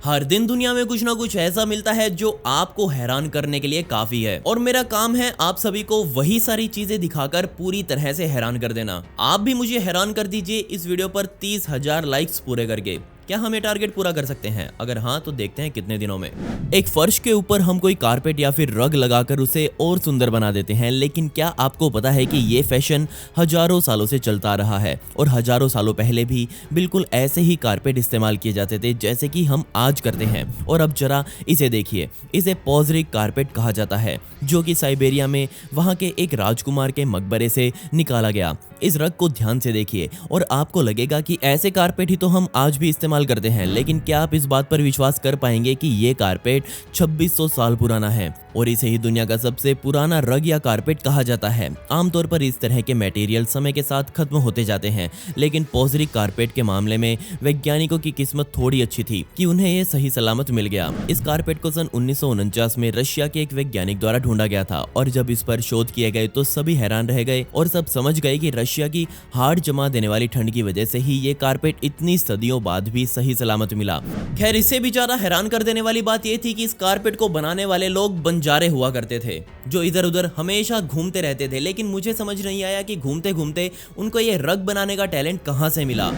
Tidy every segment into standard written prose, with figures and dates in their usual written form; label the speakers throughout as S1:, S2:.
S1: हर दिन दुनिया में कुछ ना कुछ ऐसा मिलता है जो आपको हैरान करने के लिए काफी है और मेरा काम है आप सभी को वही सारी चीजें दिखाकर पूरी तरह से हैरान कर देना। आप भी मुझे हैरान कर दीजिए इस वीडियो पर 30,000 लाइक्स पूरे करके। क्या हम ये टारगेट पूरा कर सकते हैं? अगर हाँ तो देखते हैं कितने दिनों में। एक फर्श के ऊपर हम कोई कारपेट या फिर रग लगाकर उसे और सुंदर बना देते हैं, लेकिन क्या आपको पता है कि ये फैशन हजारों सालों से चलता रहा है और हजारों सालों पहले भी बिल्कुल ऐसे ही कारपेट इस्तेमाल किए जाते थे जैसे कि हम आज करते हैं। और अब जरा इसे देखिए, इसे पॉजरिक कारपेट कहा जाता है, जो कि साइबेरिया में वहां के एक राजकुमार के मकबरे से निकाला गया। इस रग को ध्यान से देखिए और आपको लगेगा कि ऐसे कारपेट ही तो हम आज भी इस्तेमाल करते हैं, लेकिन क्या आप इस बात पर विश्वास कर पाएंगे कि ये कारपेट 2600 साल पुराना है और इसे ही दुनिया का सबसे पुराना रग या कारपेट कहा जाता है। आमतौर पर इस तरह के मटेरियल समय के साथ खत्म होते जाते हैं, लेकिन पॉजरिक कारपेट के मामले में वैज्ञानिकों की किस्मत थोड़ी अच्छी थी कि उन्हें ये सही सलामत मिल गया। इस कारपेट को सन 1949 में रशिया के एक वैज्ञानिक द्वारा ढूंढा गया था और जब इस पर शोध किए गए तो सभी हैरान रह गए और सब समझ गए कि रशिया की हाड़ जमा देने वाली ठंड की वजह से ही ये कारपेट इतनी सदियों बाद भी सही सलामत मिला। खैर, इससे भी ज्यादा हैरान कर देने वाली बात यह थी कि इस कारपेट को बनाने वाले लोग बंजारे हुआ करते थे, जो इधर उधर हमेशा घूमते रहते थे। लेकिन मुझे समझ नहीं आया कि घूमते घूमते उनको ये रग बनाने का टैलेंट कहां से मिला।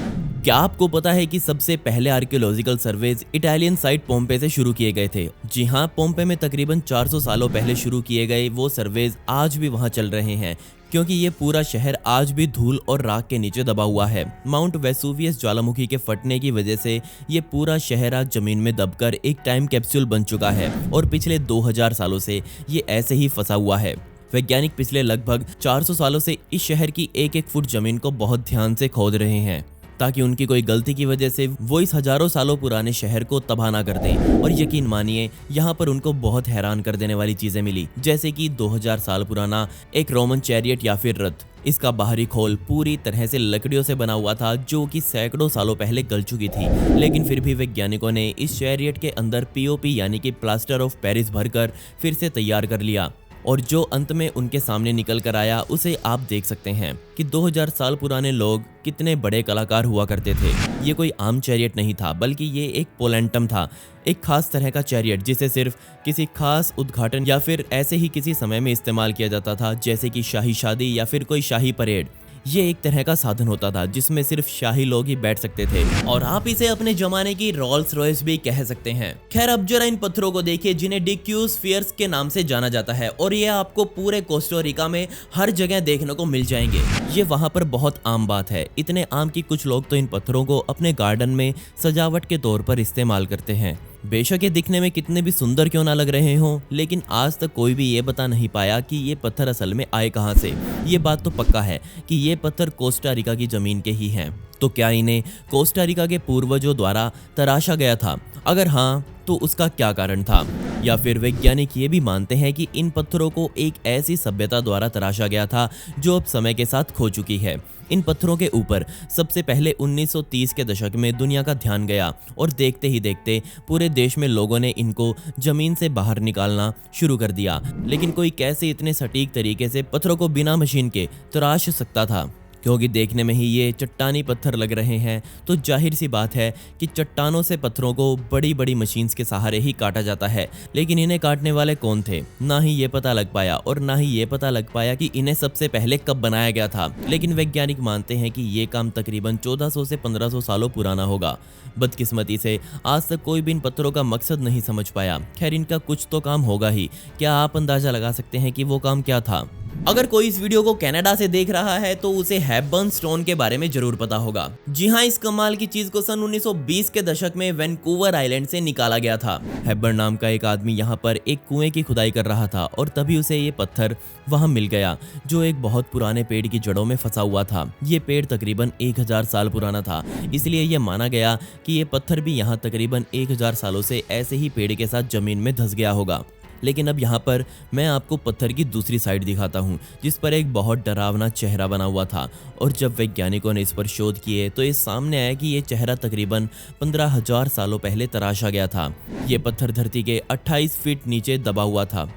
S1: क्या आपको पता है कि सबसे पहले आर्कियोलॉजिकल सर्वेज इटालियन साइट पोम्पे से शुरू किए गए थे? जी हाँ, पोम्पे में तकरीबन 400 सालों पहले शुरू किए गए वो सर्वेज आज भी वहां चल रहे हैं, क्योंकि ये पूरा शहर आज भी धूल और राख के नीचे दबा हुआ है। माउंट वेसुवियस ज्वालामुखी के फटने की वजह से ये पूरा शहर आज जमीन में दबकर एक टाइम कैप्सूल बन चुका है और पिछले 2000 सालों से ये ऐसे ही फंसा हुआ है। वैज्ञानिक पिछले लगभग 400 सालों से इस शहर की एक एक फुट जमीन को बहुत ध्यान से खोद रहे हैं, ताकि उनकी कोई गलती की वजह से वो इस हजारों सालों पुराने शहर को तबाह ना कर दें। और यकीन मानिए, यहाँ पर उनको बहुत हैरान कर देने वाली चीजें मिली, जैसे कि 2000 साल पुराना एक रोमन चैरियट या फिर रथ। इसका बाहरी खोल पूरी तरह से लकड़ियों से बना हुआ था, जो कि सैकड़ों सालों पहले गल चुकी थी, लेकिन फिर भी वैज्ञानिकों ने इस चैरियट के अंदर पीओपी यानी कि प्लास्टर ऑफ पेरिस भरकर फिर से तैयार कर लिया और जो अंत में उनके सामने निकल कर आया उसे आप देख सकते हैं कि 2000 साल पुराने लोग कितने बड़े कलाकार हुआ करते थे। ये कोई आम चैरियट नहीं था, बल्कि ये एक पोलेंटम था, एक खास तरह का चैरियट जिसे सिर्फ किसी खास उद्घाटन या फिर ऐसे ही किसी समय में इस्तेमाल किया जाता था, जैसे कि शाही शादी या फिर कोई शाही परेड। ये एक तरह का साधन होता था जिसमें सिर्फ शाही लोग ही बैठ सकते थे और आप इसे अपने जमाने की रोल्स रॉयस भी कह सकते हैं। खैर, अब जरा इन पत्थरों को देखिए जिन्हें डिक्यूज स्फीयर्स के नाम से जाना जाता है और ये आपको पूरे कोस्टारिका में हर जगह देखने को मिल जाएंगे। ये वहां पर बहुत आम बात है, इतने आम कि कुछ लोग तो इन पत्थरों को अपने गार्डन में सजावट के तौर पर इस्तेमाल करते हैं। बेशक ये दिखने में कितने भी सुंदर क्यों ना लग रहे हों, लेकिन आज तक कोई भी ये बता नहीं पाया कि ये पत्थर असल में आए कहां से। ये बात तो पक्का है कि ये पत्थर कोस्टारिका की जमीन के ही हैं। तो क्या इन्हें कोस्टारिका के पूर्वजों द्वारा तराशा गया था? अगर हाँ, तो उसका क्या कारण था? या फिर वैज्ञानिक ये भी मानते हैं कि इन पत्थरों को एक ऐसी सभ्यता द्वारा तराशा गया था जो अब समय के साथ खो चुकी है। इन पत्थरों के ऊपर सबसे पहले 1930 के दशक में दुनिया का ध्यान गया और देखते ही देखते पूरे देश में लोगों ने इनको जमीन से बाहर निकालना शुरू कर दिया। लेकिन कोई कैसे इतने सटीक तरीके से पत्थरों को बिना मशीन के तराश सकता था? क्योंकि देखने में ही ये चट्टानी पत्थर लग रहे हैं, तो जाहिर सी बात है कि चट्टानों से पत्थरों को बड़ी बड़ी मशीन्स के सहारे ही काटा जाता है। लेकिन इन्हें काटने वाले कौन थे, ना ही ये पता लग पाया और ना ही ये पता लग पाया कि इन्हें सबसे पहले कब बनाया गया था। लेकिन वैज्ञानिक मानते हैं कि ये काम तकरीबन 1400 से 1500 सालों पुराना होगा। बदकिस्मती से आज तक कोई भी इन पत्थरों का मकसद नहीं समझ पाया। खैर, इनका कुछ तो काम होगा ही। क्या आप अंदाजा लगा सकते हैं कि वो काम क्या था? अगर कोई इस वीडियो को कनाडा से देख रहा है तो उसे हेपबर्न स्टोन के बारे में जरूर पता होगा। जी हाँ, इस कमाल की चीज को सन 1920 के दशक में वैंकूवर आइलैंड से निकाला गया था। हेपबर्न नाम का एक आदमी यहाँ पर एक कुएं की खुदाई कर रहा था और तभी उसे ये पत्थर वहां मिल गया, जो एक बहुत पुराने पेड़ की जड़ों में फंसा हुआ था। ये पेड़ तकरीबन 1000 साल पुराना था, इसलिए यह माना गया कि ये पत्थर भी यहाँ तकरीबन 1000 सालों से ऐसे ही पेड़ के साथ जमीन में धंस गया होगा। लेकिन अब यहाँ पर मैं आपको पत्थर की दूसरी साइड दिखाता हूँ, जिस पर एक बहुत डरावना चेहरा बना हुआ था। और जब वैज्ञानिकों ने इस पर शोध किए तो ये सामने आया कि ये चेहरा तकरीबन 15,000 सालों पहले तराशा गया था। ये पत्थर धरती के 28 फीट नीचे दबा हुआ था।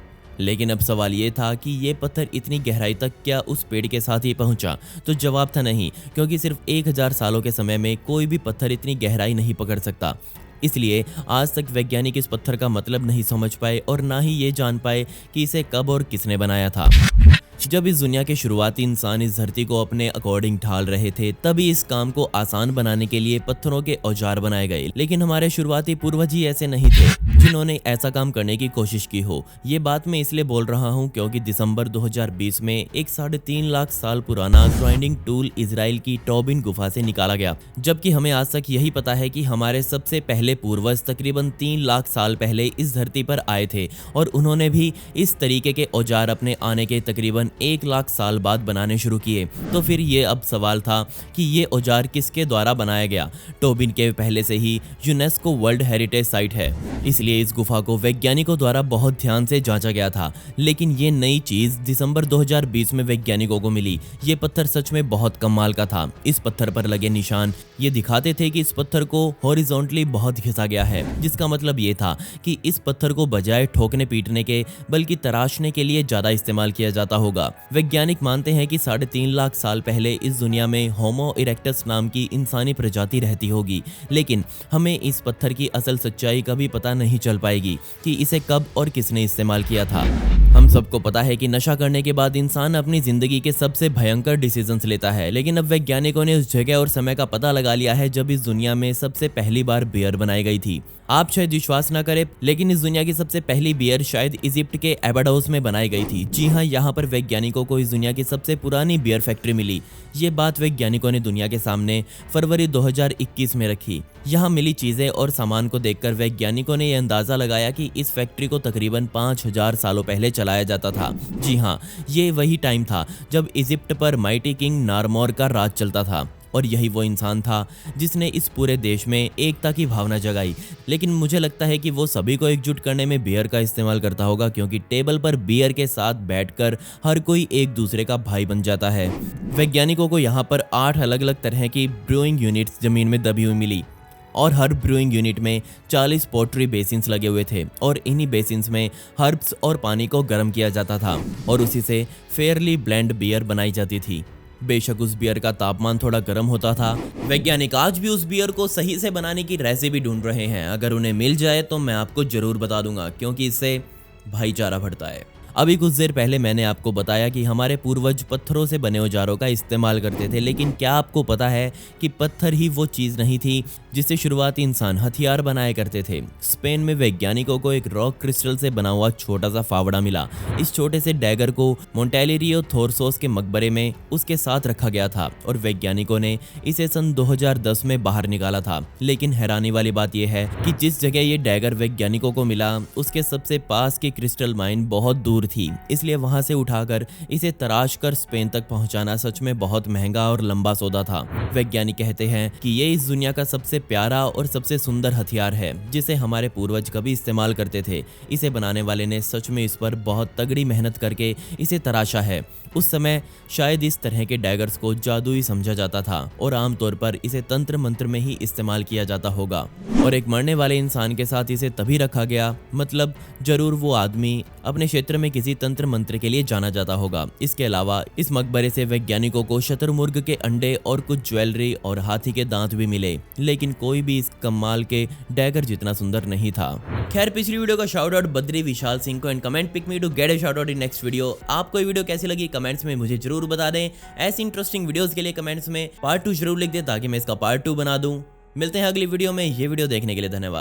S1: लेकिन अब सवाल ये था कि ये पत्थर इतनी गहराई तक क्या उस पेड़ के साथ ही पहुंचा? तो जवाब था नहीं, क्योंकि सिर्फ 1000 सालों के समय में कोई भी पत्थर इतनी गहराई नहीं पकड़ सकता। इसलिए आज तक वैज्ञानिक इस पत्थर का मतलब नहीं समझ पाए और ना ही ये जान पाए कि इसे कब और किसने बनाया था। जब इस दुनिया के शुरुआती इंसान इस धरती को अपने अकॉर्डिंग ढाल रहे थे, तभी इस काम को आसान बनाने के लिए पत्थरों के औजार बनाए गए। लेकिन हमारे शुरुआती पूर्वज ही ऐसे नहीं थे जिन्होंने ऐसा काम करने की कोशिश की हो। ये बात मैं इसलिए बोल रहा हूँ क्योंकि दिसंबर 2020 में एक 3.5 लाख साल पुराना ग्राइंडिंग टूल इजराइल की टोबिन गुफा से निकाला गया, जबकि हमें आज तक यही पता है कि हमारे सबसे पहले पूर्वज तकरीबन 3 लाख साल पहले इस धरती पर आए थे और उन्होंने भी इस तरीके के औजार अपने आने के तकरीबन 1 लाख साल बाद बनाने शुरू किए। तो फिर ये अब सवाल था कि ये औजार किसके द्वारा बनाया गया। टोबिन केव पहले से ही यूनेस्को वर्ल्ड हेरिटेज साइट है, इसलिए इस गुफा को वैज्ञानिकों द्वारा बहुत ध्यान से जांचा गया था। लेकिन ये नई चीज दिसंबर 2020 में वैज्ञानिकों को मिली। ये पत्थर सच में बहुत कमाल का था। इस पत्थर पर लगे निशान ये दिखाते थे कि इस पत्थर को हॉरिजॉन्टली बहुत घिसा गया है, जिसका मतलब ये था कि इस पत्थर को बजाय ठोकने पीटने के बल्कि तराशने के लिए ज्यादा इस्तेमाल किया जाता होगा। वैज्ञानिक मानते हैं कि 3.5 लाख साल पहले इस दुनिया में होमो इरेक्टस नाम की इंसानी प्रजाति रहती होगी, लेकिन हमें इस पत्थर की असल सच्चाई कभी पता नहीं चल पाएगी कि इसे कब और किसने इस्तेमाल किया था। हम सबको पता है कि नशा करने के बाद इंसान अपनी जिंदगी के सबसे भयंकर डिसीजंस लेता है, लेकिन अब वैज्ञानिकों ने उस जगह और समय का पता लगा लिया है जब इस दुनिया में सबसे पहली बार बियर बनाई गई थी। आप शायद विश्वास ना करें, लेकिन इस दुनिया की सबसे पहली बियर शायद इजिप्ट के एबाडोस में बनाई गई थी। जी हाँ, यहाँ पर वैज्ञानिकों को इस दुनिया की सबसे पुरानी बियर फैक्ट्री मिली। ये बात वैज्ञानिकों ने दुनिया के सामने फरवरी 2021 में रखी। यहाँ मिली चीजें और सामान को देखकर वैज्ञानिकों ने यह अंदाजा लगाया कि इस फैक्ट्री को तकरीबन 5000 सालों पहले चलाया जाता था। जी हाँ, ये वही टाइम था जब इजिप्ट पर माइटी किंग नारमोर का राज चलता था और यही वो इंसान था जिसने इस पूरे देश में एकता की भावना जगाई। लेकिन मुझे लगता है कि वो सभी को एकजुट करने में बियर का इस्तेमाल करता होगा, क्योंकि टेबल पर बियर के साथ बैठकर हर कोई एक दूसरे का भाई बन जाता है। वैज्ञानिकों को यहाँ पर 8 अलग अलग तरह की ब्रूइंग यूनिट्स जमीन में दबी हुई मिली और हर ब्रूइंग यूनिट में 40 पोट्री बेसिन्स लगे हुए थे और इन्हीं बेसिन्स में हर्ब्स और पानी को गर्म किया जाता था और उसी से फेयरली ब्लेंड बियर बनाई जाती थी। बेशक उस बियर का तापमान थोड़ा गर्म होता था। वैज्ञानिक आज भी उस बियर को सही से बनाने की रेसिपी ढूंढ रहे हैं। अगर उन्हें मिल जाए तो मैं आपको जरूर बता दूंगा, क्योंकि इससे भाईचारा बढ़ता है। अभी कुछ देर पहले मैंने आपको बताया कि हमारे पूर्वज पत्थरों से बने औजारों का इस्तेमाल करते थे, लेकिन क्या आपको पता है कि पत्थर ही वो चीज़ नहीं थी जिससे शुरुआती इंसान हथियार बनाया करते थे। स्पेन में वैज्ञानिकों को एक रॉक क्रिस्टल से बना हुआ छोटा सा फावड़ा मिला। इस छोटे से डैगर को मोंटेलिरियो थोरसोस के मकबरे में उसके साथ रखा गया था और वैज्ञानिकों ने इसे सन 2010 में बाहर निकाला था। लेकिन हैरानी वाली बात यह है कि जिस जगह ये डैगर वैज्ञानिकों को मिला उसके सबसे पास की क्रिस्टल माइन बहुत दूर थी, इसलिए वहां से उठाकर इसे तराश कर स्पेन तक पहुंचाना सच में बहुत महंगा और लंबा सौदा था। वैज्ञानिक कहते हैं कि ये इस दुनिया का सबसे प्यारा और सबसे सुंदर हथियार है जिसे हमारे पूर्वज कभी इस्तेमाल करते थे। इसे बनाने वाले ने सच में इस पर बहुत तगड़ी मेहनत करके इसे तराशा है। उस समय शायद इस तरह के डैगर्स को जादुई समझा जाता था और आमतौर पर इसे तंत्र मंत्र में ही इस्तेमाल किया जाता होगा और एक मरने वाले इंसान के साथ इसे तभी रखा गया, मतलब जरूर वो आदमी अपने क्षेत्र में किसी तंत्र मंत्र के लिए जाना जाता होगा। इसके अलावा इस मकबरे से वैज्ञानिकों को शतुरमुर्ग के अंडे और कुछ ज्वेलरी और हाथी के दांत भी मिले, लेकिन कोई भी इस कमाल के डैगर जितना सुंदर नहीं था। खैर, पिछली वीडियो का शाउट आउट बद्री विशाल सिंह को and comment pick me to get a shout out in next video. आपको ये वीडियो कैसी लगी कमेंट्स में मुझे जरूर बता दें। ऐसी इंटरेस्टिंग वीडियोस के लिए कमेंट्स में पार्ट 2 जरूर लिख दें ताकि मैं इसका पार्ट 2 बना दूं। मिलते हैं अगली वीडियो में। ये वीडियो देखने के लिए धन्यवाद।